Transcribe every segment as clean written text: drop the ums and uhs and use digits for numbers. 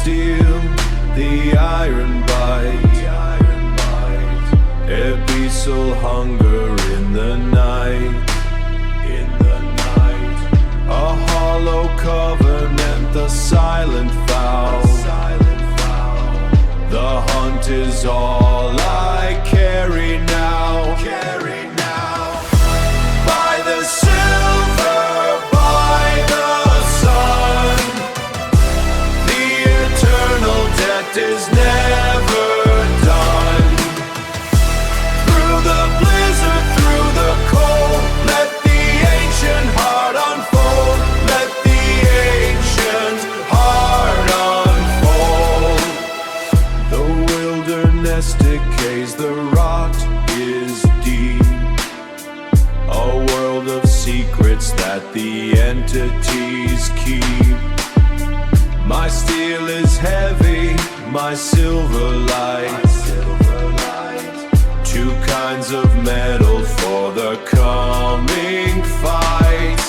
steel, the iron bite. Abyssal hunger in the night. A hollow covenant, the silent vow. The hunt is all I carry now. By the silver, by the sun, the eternal debt is never done. Through the blizzard, through the cold, let the ancient heart unfold. Let the ancient heart unfold. The wilderness decays, the rot is deep. A world of secrets that the entities keep. My steel is heavy, my silver light. Two kinds of metal for the coming fight.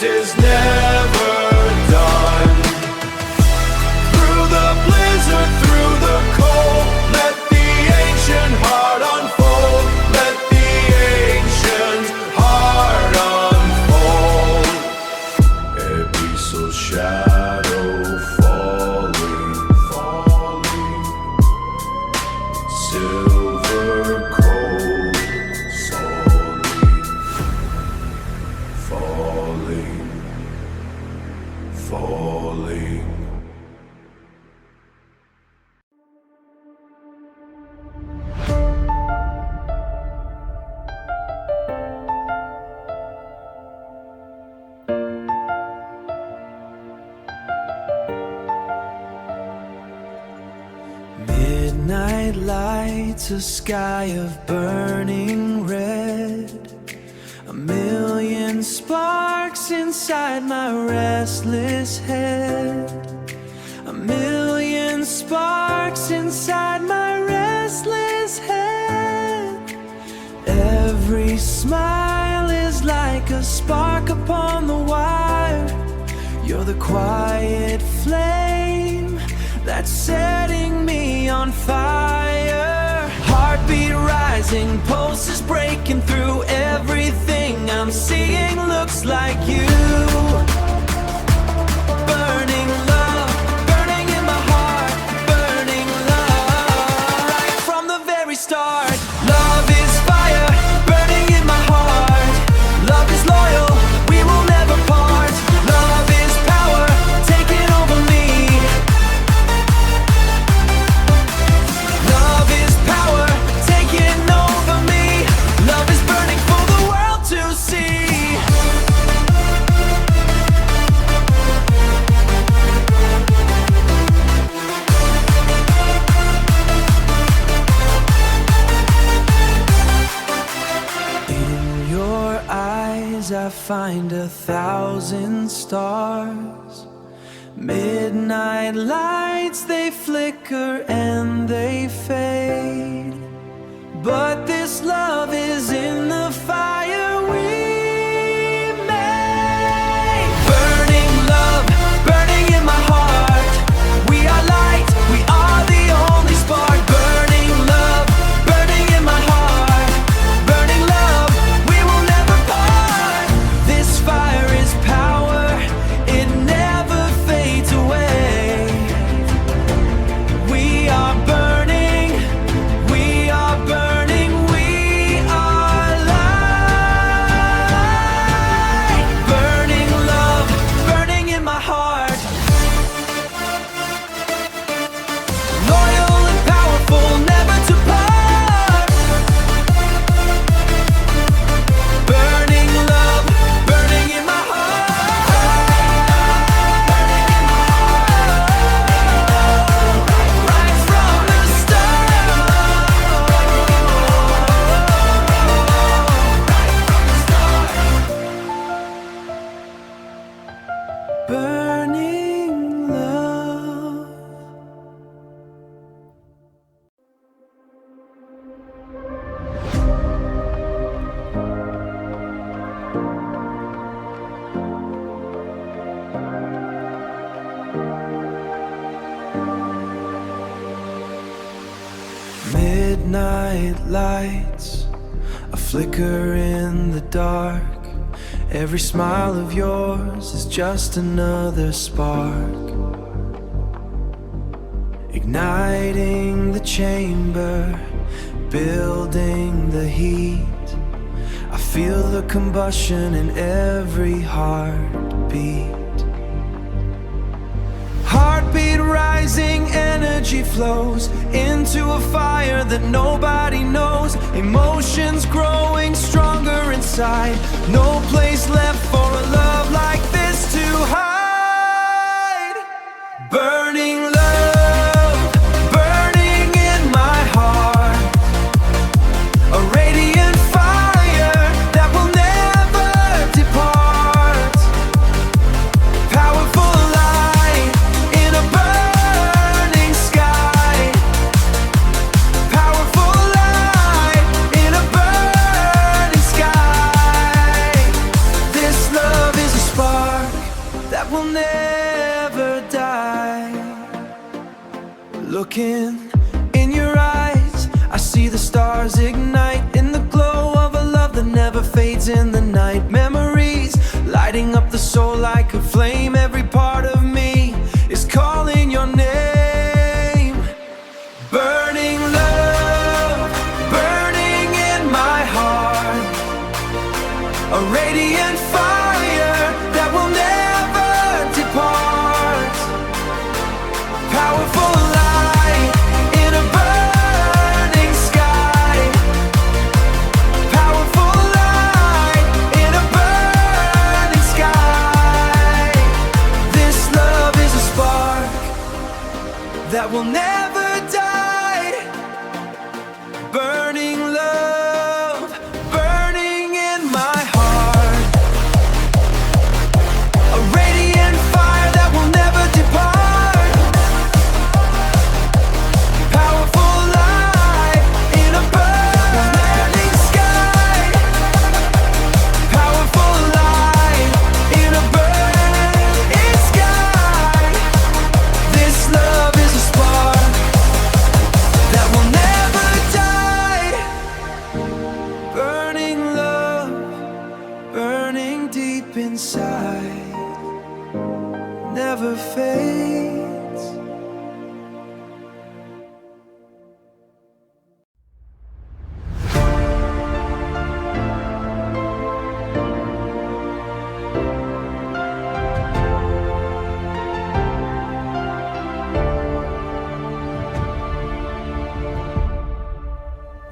Is never done. Through the blizzard, through the cold, let the ancient heart unfold. Let the ancient heart unfold. Abyssal shadow falling, silver cold, solid, falling. Midnight lights, a sky of burning red. A million sparks inside my restless head. A million sparks inside my restless head. Every smile is like a spark upon the wire. You're the quiet flame that's setting me on fire. Heartbeat rising, pulses breaking through. Everything I'm seeing looks like you. Burning love, burning in my heart. Burning love, right from the very start. Love is fire, burning in my heart. Love is loyal, we will never part. Love is power, taking over me. Love is power, taking over me. Love is burning for the world to see. In your eyes I find 1,000 stars. Midnight lights, they flicker and they fade. But this love is in the fire we made. Burning love, burning in my heart. We are light, we are the only spark. Burning love, burning in my heart. Burning love, we will never part. This fire is power, it never fades away. We are burning Midnight lights, a flicker in the dark. Every smile of yours is just another spark, igniting the chamber, building the heat. I feel the combustion in every heartbeat. Heartbeat rising, energy flows into a fire that nobody knows. Emotions growing stronger inside. No place left for a love like this to hide. Burning love, burning in my heart. A radiant fire that will never depart. Powerful light in a burning sky. Powerful light in a burning sky. This love is a spark that will never die. Looking in your eyes, I see the stars ignite in the glow of a love that never fades in the night. Memories lighting up the soul like a flame. Every part of me is calling your name. Burning love, burning in my heart. A radiant fire that will never depart. Powerful light in a burning sky. Powerful light in a burning sky. This love is a spark that will never die. Burning love, burning in my heart. A radiant fire that will never depart. Powerful light in a burning sky. Powerful light in a burning sky. This love is a spark that will never die. Burning love, burning deep inside, never fades.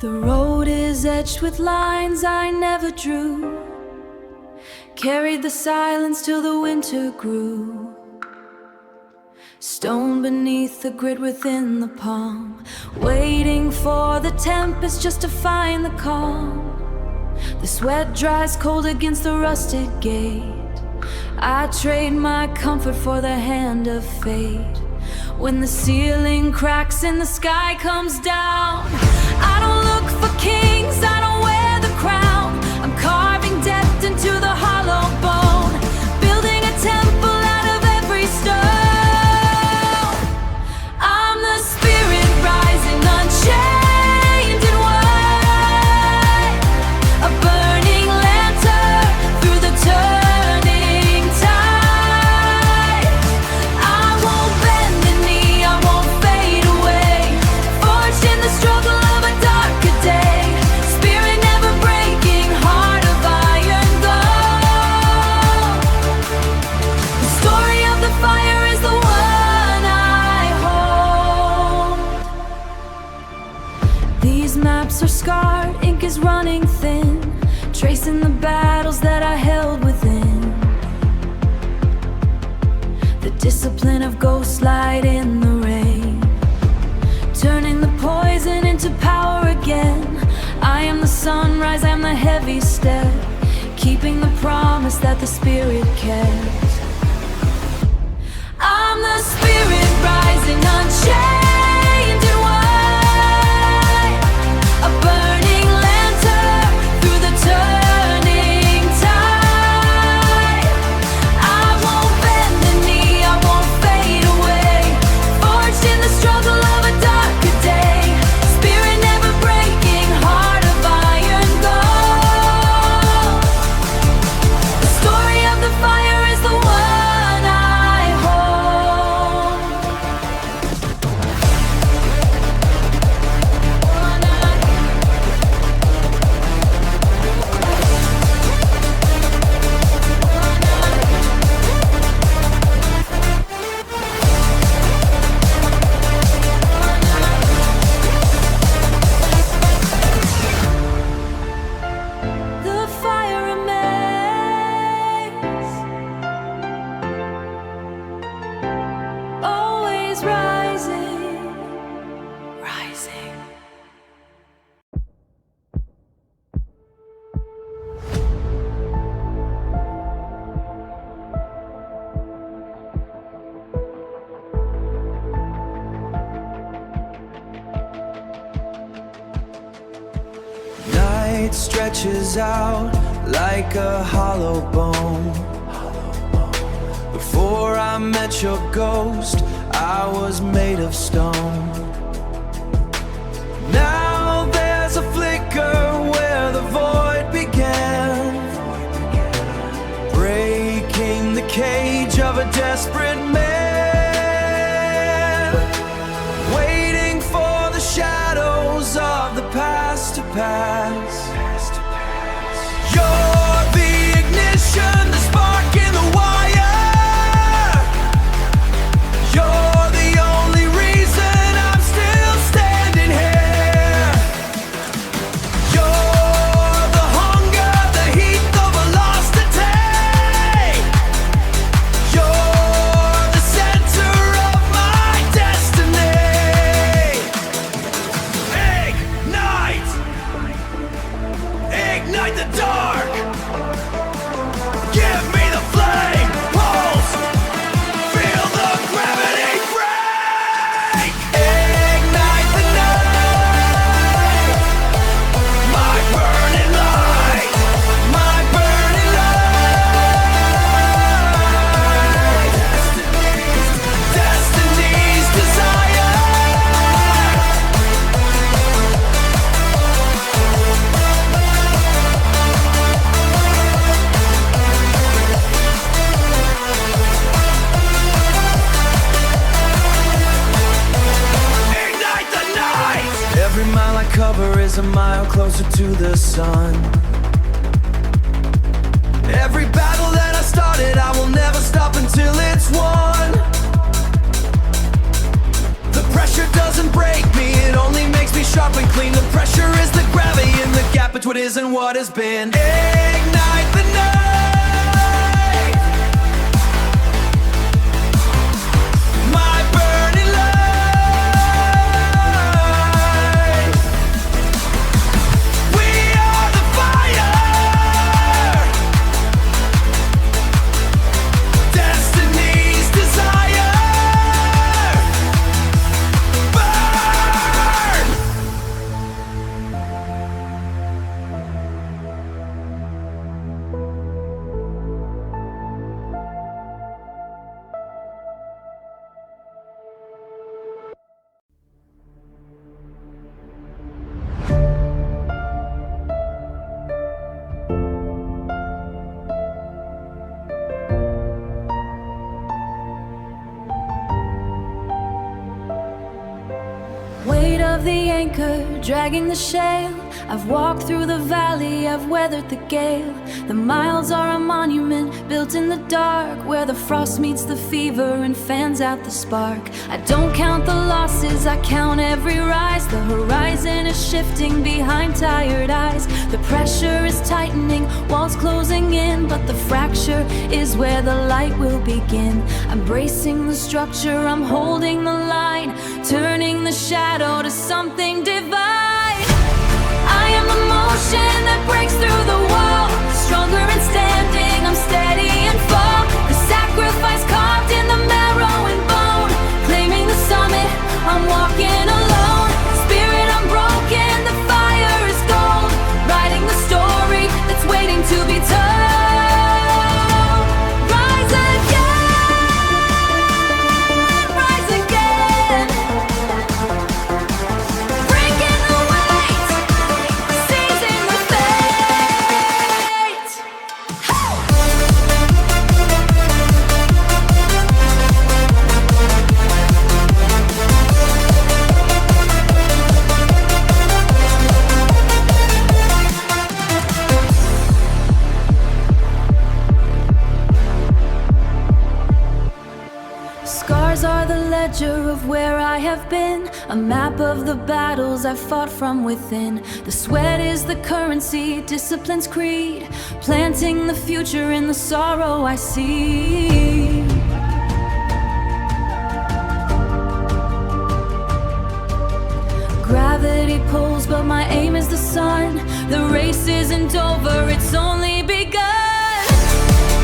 The road is etched with lines I never drew. Carried the silence till the winter grew. Stone beneath the grit within the palm, waiting for the tempest just to find the calm. The sweat dries cold against the rusted gate. I trade my comfort for the hand of fate. When the ceiling cracks and the sky comes down, I don't look for kings, I don't wear the crown. I'm carving depth into the hollow bone, building a temple out of every stone. I'm the spirit rising unchained and white, a burning lantern through the turning tide. I won't bend the knee, I won't fade away, forged in the struggle of a darker day. Spirit never breaking, heart of iron gold. The story of the fire is the one I hold. These maps are scarred, ink is running thin, tracing the battles that I held within. The discipline of ghost light in the rain, turning the poison into power again. I am the sunrise, I'm the heavy step, keeping the promise that the spirit kept. I'm the spirit rising unchained and white, a burning lantern through the turning tide. I won't bend the knee, I won't fade away, forged in the struggle of a darker day. Spirit night stretches out like a hollow bone. Before I met your ghost, I was made of stone. Now there's a flicker where the void began, breaking the cage of a desperate man, waiting for the shadows of the past to pass. You're the ignition, the spark in the wire. You're the only reason I'm still standing here. You're the hunger, the heat of a lost day. You're the center of my destiny. Ignite! Ignite the dark! Give me the flame! Pulse! Feel the gravity break! Ignite the night! My burning light! My burning light! Destiny's desire! Ignite the night! Every mile I cover is a mile closer to the sun. Every battle that I started, I will never stop until it's won. The pressure doesn't break me, it only makes me sharp and clean. The pressure is the gravity in the gap between what is and what has been. Ignite the night! My burning light! We are the fire! Destiny's desire! Burn! Weight of the anchor, dragging the shale. I've walked through the valley, I've weathered the gale. The miles are a monument built in the dark, where the frost meets the fever and fans out the spark. I don't count the losses, I count every rise. The horizon is shifting behind tired eyes. The pressure is tightening, walls closing in, but the fracture is where the light will begin. I'm bracing the structure, I'm holding the line, turning the shadow to something divine. I am the motion that breaks through the wall, stronger and standing, I'm steady and fall. The sacrifice carved in the marrow and bone, claiming the summit, I'm walking alone. Spirit unbroken, the fire is gold, writing the story that's waiting to be told. Rise again, rise again. Breaking the weight, seizing the fate. Scars are the ledger of where I have been, a map of the battles I've fought from within. The sweat is the currency, discipline's creed, planting the future in the sorrow I see. Gravity pulls, but my aim is the sun. The race isn't over, it's only begun.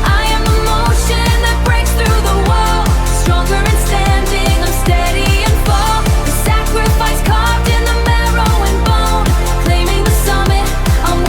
I am the motion that breaks through the wall, stronger and standing, I'm steady and fall. The sacrifice carved in the marrow and bone, claiming the summit, I'm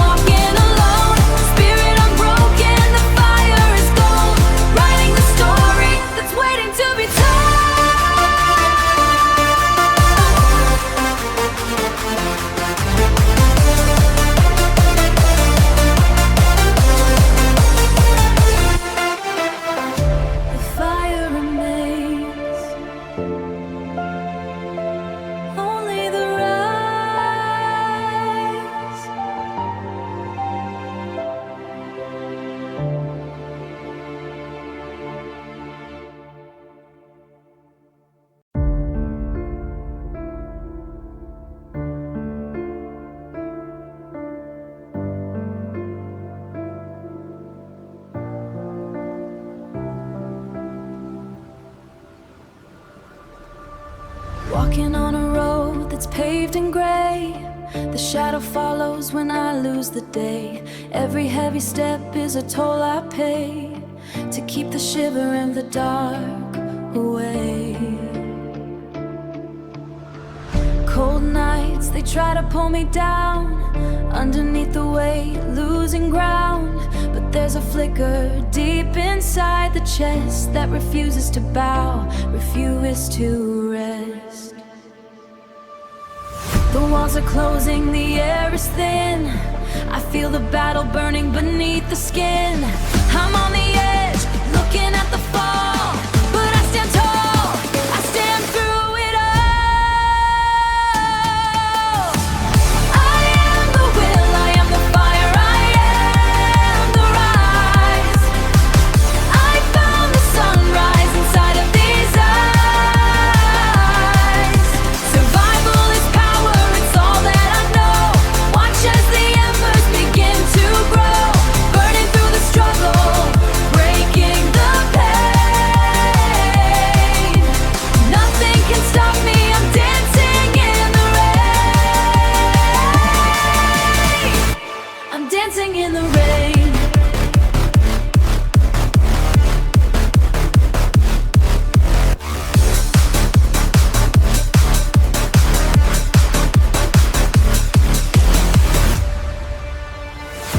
Walking on a road that's paved in gray. The shadow follows when I lose the day. Every heavy step is a toll I pay to keep the shiver and the dark away. Cold nights, they try to pull me down. Underneath the weight, losing ground. But there's a flicker deep inside the chest that refuses to bow, refuses to rest. The walls are closing, the air is thin. I feel the battle burning beneath the skin. I'm on the edge, looking at the fall, but I stand tall, I stand through it all. I am the will, I am the fire, I am the rise. I found the sunrise inside of these eyes. Survival is power, it's all that I know. Watch as the embers begin to grow, burning through the struggle, breaking the pain. Nothing can stop me, I'm dancing in the rain. I'm dancing in the rain.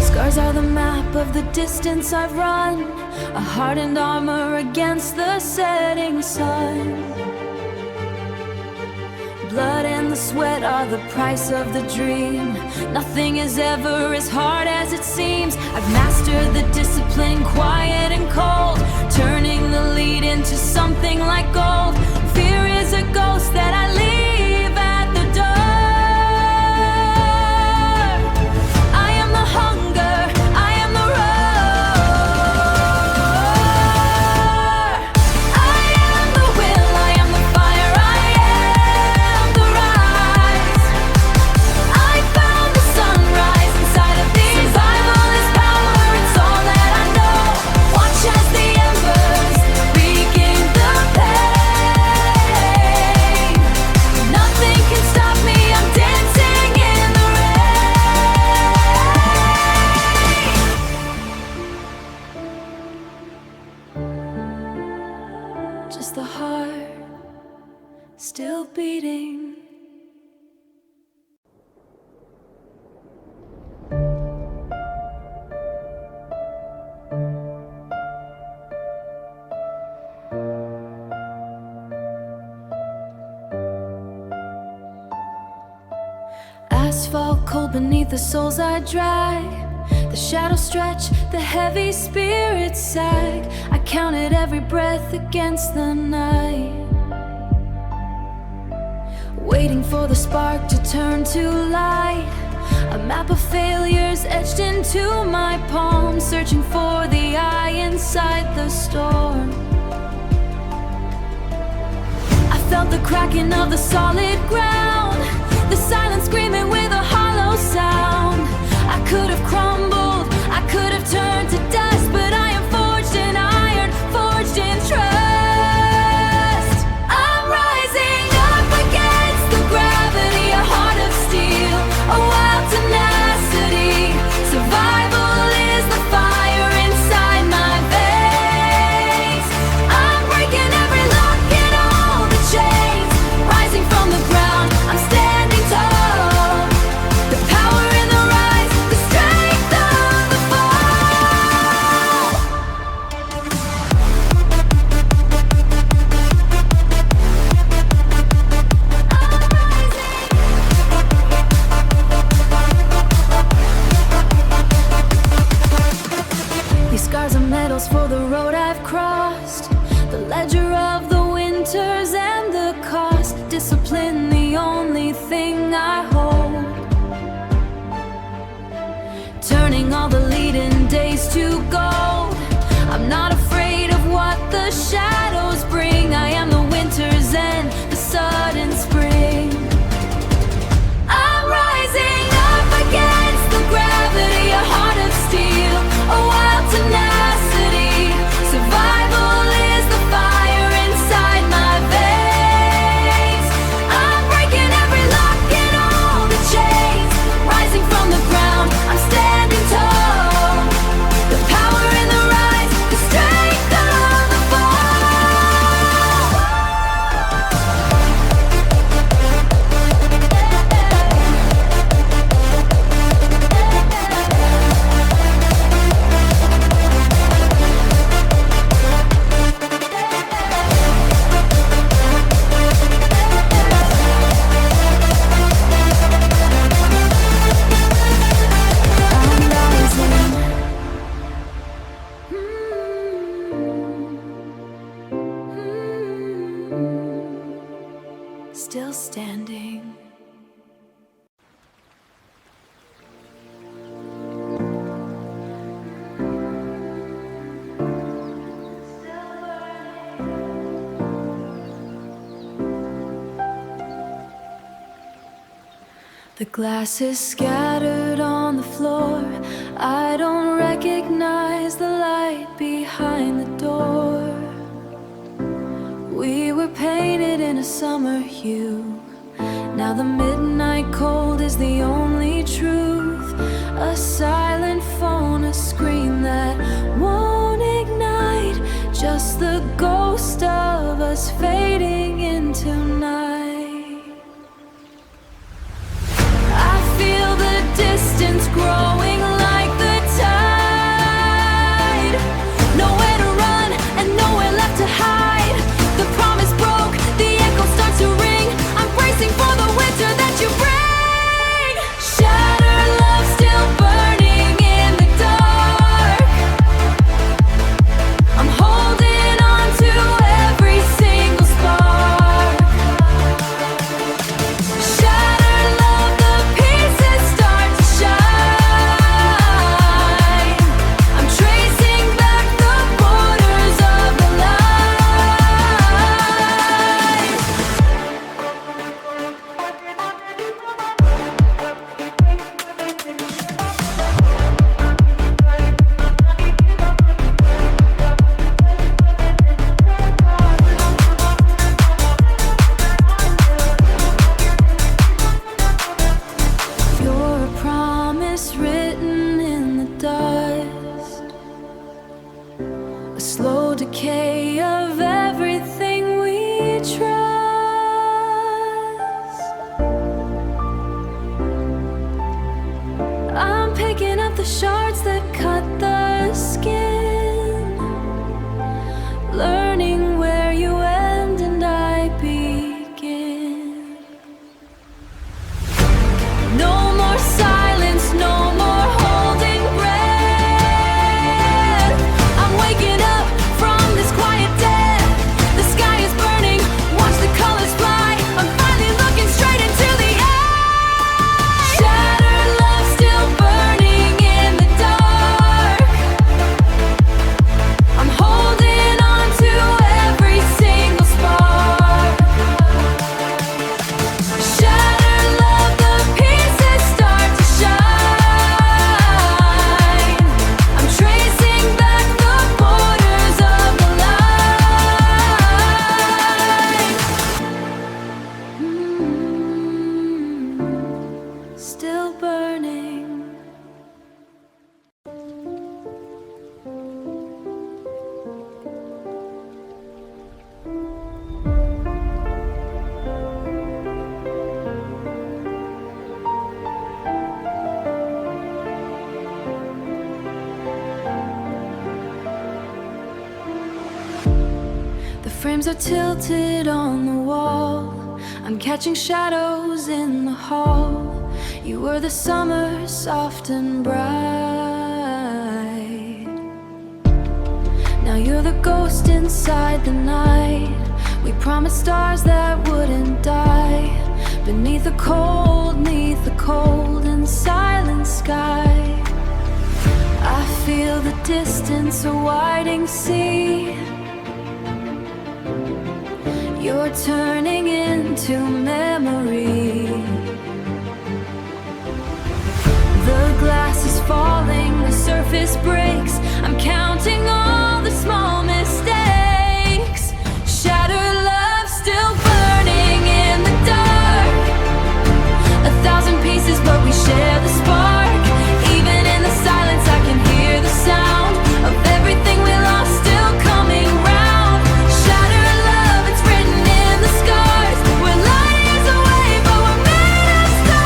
Scars are the map of the distance I've run, a hardened armor against the setting sun. Blood and the sweat are the price of the dream. Nothing is ever as hard as it seems. I've mastered the discipline, quiet and cold, turning the lead into something like gold. Fear is a ghost that I leave at the door. I am the hunger, I am the roar. I am the will, I am the fire, I am the rise. I found the sunrise inside of these. Survival is power, it's all that I know. Watch as the embers begin the pain. Nothing can stop me, I'm dancing in the rain. Just the heart still beating. Asphalt cold beneath the soles I drag. The shadows stretch, the heavy spirits sag. I counted every breath against the night, waiting for the spark to turn to light. A map of failures etched into my palm, searching for the eye inside the storm. I felt the cracking of the solid ground, the silence screaming with a hollow sound. I could have crumbled, I could have turned to dust, but I am forged in iron, forged in trust. I'm rising up against the gravity, a heart of steel, a wild tenacity. Survival is the fire inside my veins. I'm breaking every lock and all the chains, rising from the ground, I'm standing tall. The glass is scattered on the floor. I don't recognize the light behind the door. We were painted in a summer hue. Now the midnight cold is the only truth. A silent phone, a scream that won't ignite. Just the ghost of us fading into night. I feel the distance growing like the tide. Nowhere to run and nowhere left to hide. The promise broke, the echo starts to ring. I'm bracing for the winter that you bring. Shattered love still burning in the dark. I'm holding on to every single spark. Shattered love, the pieces start to shine. I'm tracing back the borders of the light. You're a promise written in the dust, a slow decay of everything we trust. I'm picking up the shards that cut the skin, learning where you end and I begin. No more silence, no more holding breath. I'm waking up from this quiet death. The sky is burning, watch the colors fly. I'm finally looking straight into the eye. Shattered love still burning in the dark. I'm holding on to every single spark. Shattered love, the pieces start to shine. I'm tracing back the borders of the light. Still burning. The frames are tilted on the wall. I'm catching shadows in the hall. You were the summer, soft and bright. Now you're the ghost inside the night. We promised stars that wouldn't die. Beneath the cold and silent sky. I feel the distance, a widening sea. You're turning into memory. The glass is falling, the surface breaks. I'm counting all the small mistakes. Shattered love still burning in the dark. 1,000 pieces, but we share the spark. Even in the silence, I can hear the sound of everything we lost still coming round. Shattered love, it's written in the scars. We're light years away, but we're made of stars.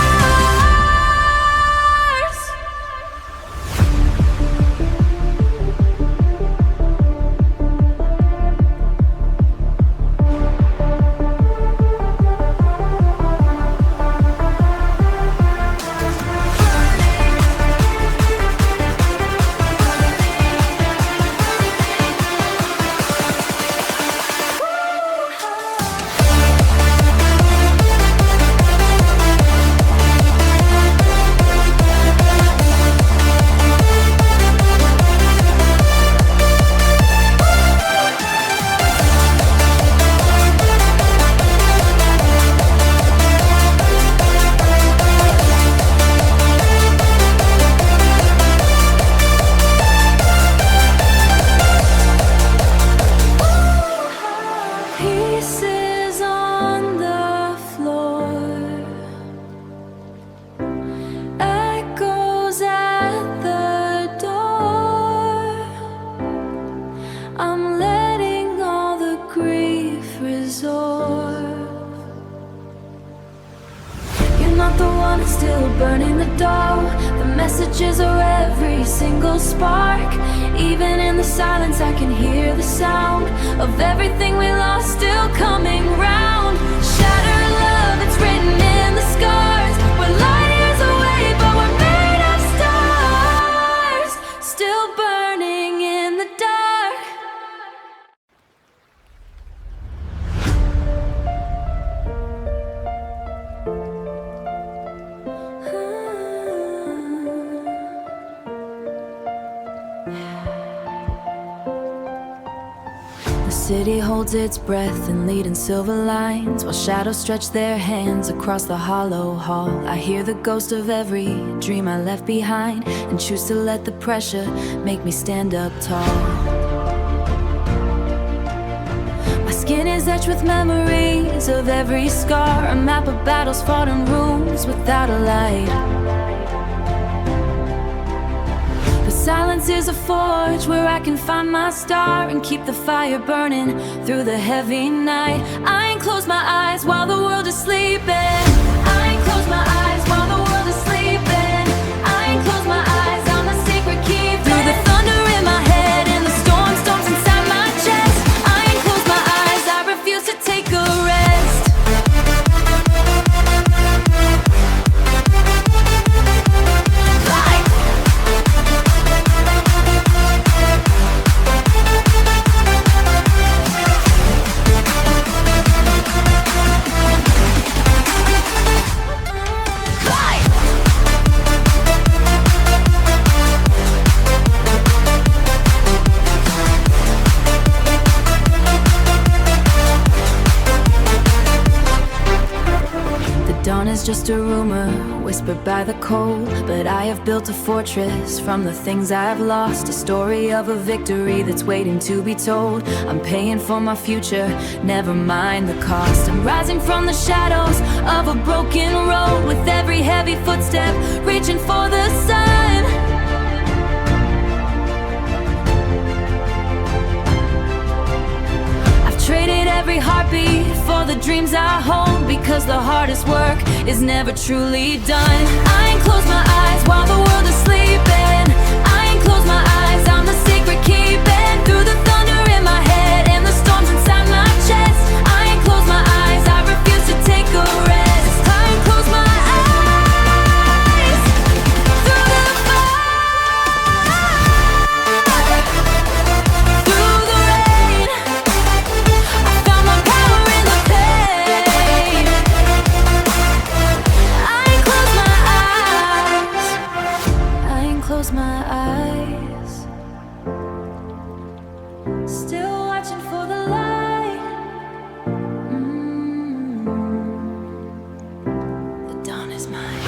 ashes or every single spark. Even in the silence I can hear the sound of everything we lost still coming round. Shattered love, it's written in the scars. We're light years away, but we're made of stars, still burning in the dark. The city holds its breath and lead in silver lines, while shadows stretch their hands across the hollow hall. I hear the ghost of every dream I left behind, and choose to let the pressure make me stand up tall. My skin is etched with memories of every scar, a map of battles fought in rooms without a light. Silence is a forge where I can find my star and keep the fire burning through the heavy night. I ain't close my eyes while the world is sleeping. I ain't close my eyes while the world is sleeping. I ain't close my eyes, I'm the secret keeper. Through the thunder in my head and the storms inside my chest, I ain't close my eyes, I refuse to take a rest. Dawn is just a rumor whispered by the cold, but I have built a fortress from the things I have lost, a story of a victory that's waiting to be told. I'm paying for my future, never mind the cost. I'm rising from the shadows of a broken road, with every heavy footstep reaching for the sun. Traded every heartbeat for the dreams I hold, because the hardest work is never truly done. I ain't close my eyes while the world is sleeping. I ain't close my eyes, I'm the secret keeping. Through the thunder in my head and the storms inside my chest, I ain't close my eyes, I refuse to take a rest. I ain't close my eyes through the fire, through the rain. I found my power in the pain. I ain't close my eyes, I ain't close my eyes, still watching for the light. The dawn is mine.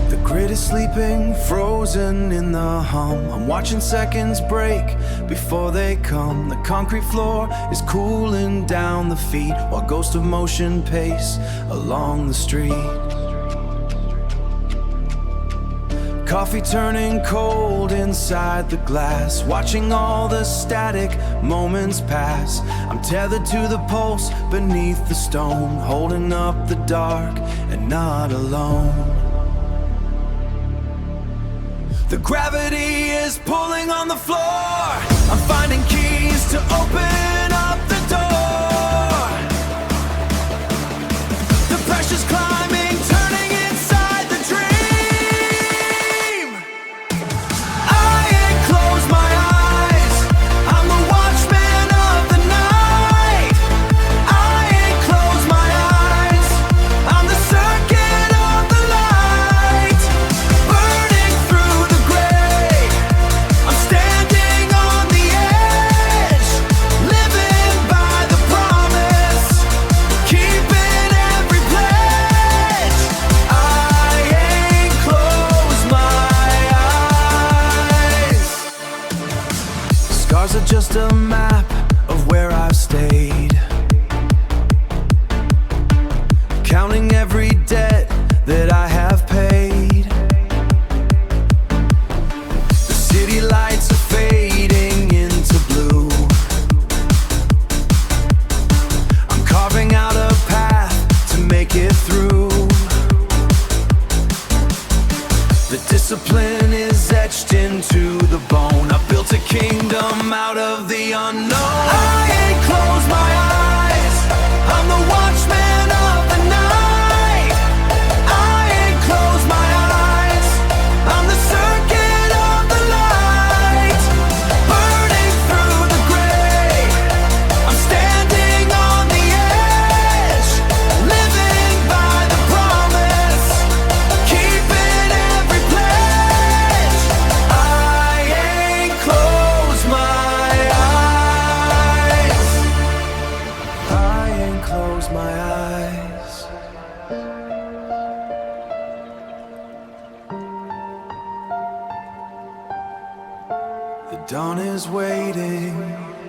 The grid is sleeping, frozen in the hum. I'm watching seconds break before they come. The concrete floor is cooling down the feet, while ghosts of motion pace along the street. Coffee turning cold inside the glass, watching all the static moments pass. I'm tethered to the pulse beneath the stone, holding up the dark and not alone. The gravity is pulling on the floor. I'm finding keys to open up the door. The pressure's climbing, turning inside the dream. I ain't closed my eyes, I'm the watchman of the night. I ain't closed my eyes, I'm the circuit of the light, burning through the gray. I'm standing on the edge, living eyes. The dawn is waiting.